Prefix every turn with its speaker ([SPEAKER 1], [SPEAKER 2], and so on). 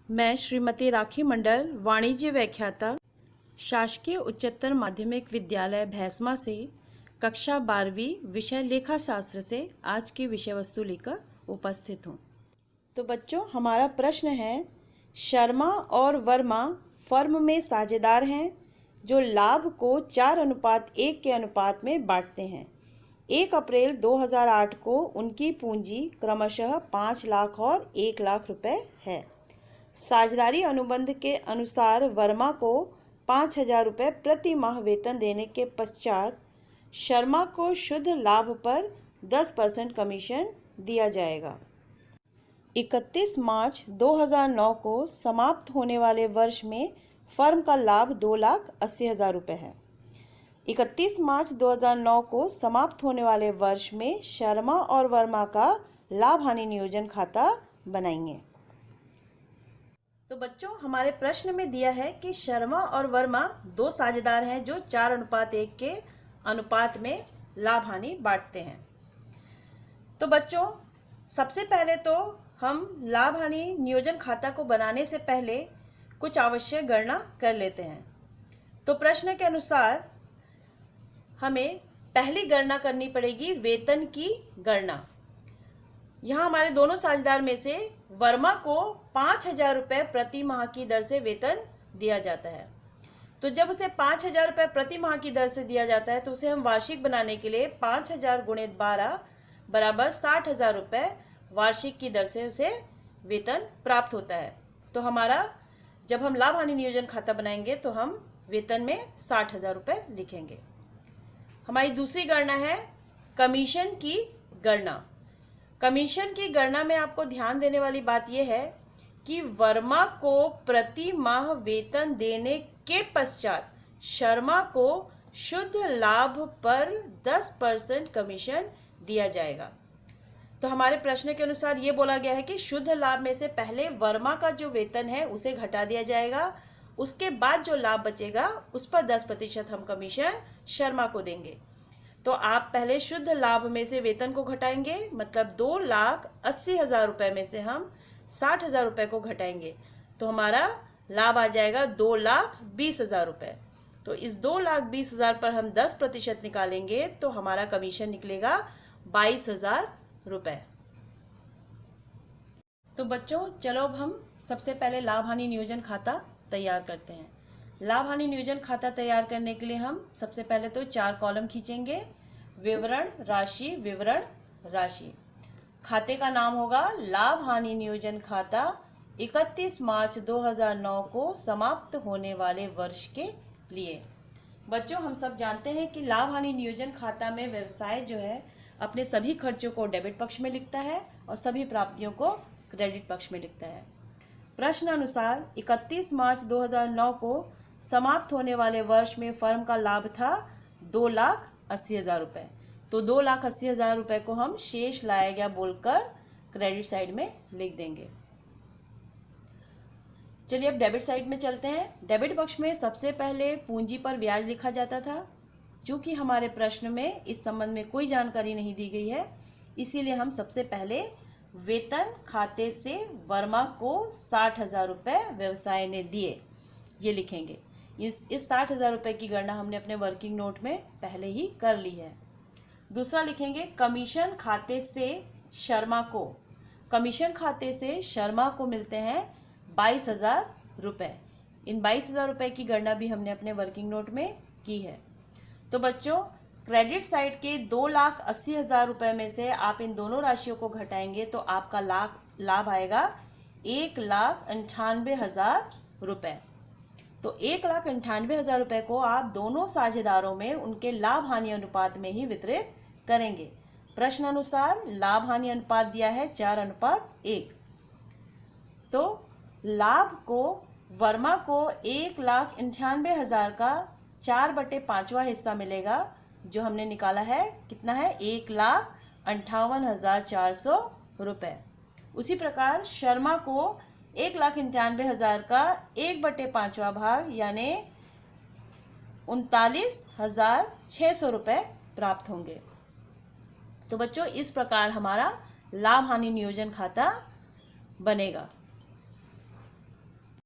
[SPEAKER 1] मैं श्रीमती राखी मंडल, वाणिज्य व्याख्याता, शासकीय उच्चतर माध्यमिक विद्यालय भैंसमा से कक्षा 12वीं विषय लेखा शास्त्र से आज की विषय वस्तु लेकर उपस्थित हूँ। तो बच्चों, हमारा प्रश्न है, शर्मा और वर्मा फर्म में साझेदार हैं जो लाभ को 4:1 के अनुपात में बांटते हैं। 1 अप्रैल 2008 को उनकी पूंजी क्रमशः 5 लाख और 1 लाख रुपए है। साझेदारी अनुबंध के अनुसार वर्मा को 5,000 रुपये प्रति माह वेतन देने के पश्चात शर्मा को शुद्ध लाभ पर 10% कमीशन दिया जाएगा। 31 मार्च 2009 को समाप्त होने वाले वर्ष में फर्म का लाभ 2,80,000 रुपये है। 31 मार्च 2009 को समाप्त होने वाले वर्ष में शर्मा और वर्मा का लाभ हानि नियोजन खाता बनाएंगे। तो बच्चों, हमारे प्रश्न में दिया है कि शर्मा और वर्मा दो साझेदार हैं जो 4:1 के अनुपात में लाभ हानि बांटते हैं। तो बच्चों, सबसे पहले तो हम लाभ हानि नियोजन खाता को बनाने से पहले कुछ आवश्यक गणना कर लेते हैं। तो प्रश्न के अनुसार हमें पहली गणना करनी पड़ेगी वेतन की गणना। यहाँ हमारे दोनों साझेदार में से वर्मा को 5,000 रुपये प्रति माह की दर से वेतन दिया जाता है। तो जब उसे 5,000 रुपये प्रति माह की दर से दिया जाता है तो उसे हम वार्षिक बनाने के लिए 5,000 × 12 बराबर 60,000 रुपये वार्षिक की दर से उसे वेतन प्राप्त होता है। तो हमारा जब हम लाभ हानि नियोजन खाता बनाएंगे तो हम वेतन में 60,000 रुपये लिखेंगे। हमारी दूसरी गणना है कमीशन की गणना। कमीशन की गणना में आपको ध्यान देने वाली बात यह है कि वर्मा को प्रति माह वेतन देने के पश्चात शर्मा को शुद्ध लाभ पर 10% कमीशन दिया जाएगा। तो हमारे प्रश्न के अनुसार ये बोला गया है कि शुद्ध लाभ में से पहले वर्मा का जो वेतन है उसे घटा दिया जाएगा, उसके बाद जो लाभ बचेगा उस पर 10% हम कमीशन शर्मा को देंगे। तो आप पहले शुद्ध लाभ में से वेतन को घटाएंगे, मतलब 2,80,000 रुपये में से हम 60,000 रुपये को घटाएंगे तो हमारा लाभ आ जाएगा 2,20,000 रुपये। तो इस 2,20,000 पर हम 10% निकालेंगे तो हमारा कमीशन निकलेगा 22,000 रुपये। तो बच्चों, चलो अब हम सबसे पहले लाभ हानि नियोजन खाता तैयार करते हैं। लाभ हानि नियोजन खाता तैयार करने के लिए हम सबसे पहले तो 4 कॉलम खींचेंगे। विवरण राशि, विवरण राशि। खाते का नाम होगा लाभ हानि नियोजन खाता 31 मार्च 2009 को समाप्त होने वाले वर्ष के लिए। बच्चों, हम सब जानते हैं कि लाभ हानि नियोजन खाता में व्यवसाय जो है अपने सभी खर्चों को डेबिट पक्ष में लिखता है और सभी प्राप्तियों को क्रेडिट पक्ष में लिखता है। प्रश्न अनुसार 31 मार्च 2009 को समाप्त होने वाले वर्ष में फर्म का लाभ था 2,80,000 रुपये। तो 2,80,000 रुपये को हम शेष लाया गया बोलकर क्रेडिट साइड में लिख देंगे। चलिए अब डेबिट साइड में चलते हैं। डेबिट पक्ष में सबसे पहले पूंजी पर ब्याज लिखा जाता था। चूंकि हमारे प्रश्न में इस संबंध में कोई जानकारी नहीं दी गई है, इसीलिए हम सबसे पहले वेतन खाते से वर्मा को 60,000 रुपये व्यवसाय ने दिए, ये लिखेंगे। इस 60,000 रुपये की गणना हमने अपने वर्किंग नोट में पहले ही कर ली है। दूसरा लिखेंगे कमीशन खाते से शर्मा को। कमीशन खाते से शर्मा को मिलते हैं 22,000 रुपये। इन 22,000 रुपये की गणना भी हमने अपने वर्किंग नोट में की है। तो बच्चों, क्रेडिट साइड के 2,80,000 रुपये में से आप इन दोनों राशियों को घटाएंगे तो आपका लाभ आएगा 1,98,000 रुपये। तो 1,98,000 रुपये को आप दोनों साझेदारों में उनके लाभ हानि अनुपात में ही वितरित करेंगे। प्रश्न अनुसार लाभ हानि अनुपात दिया है 4:1। तो लाभ को वर्मा को 1,98,000 का 4/5वां हिस्सा मिलेगा, जो हमने निकाला है कितना है 1,58,400 रुपये। उसी प्रकार शर्मा को 1,98,000 का 1/5वां भाग यानी 39,600 रुपये प्राप्त होंगे। तो बच्चों, इस प्रकार हमारा लाभ हानि नियोजन खाता बनेगा।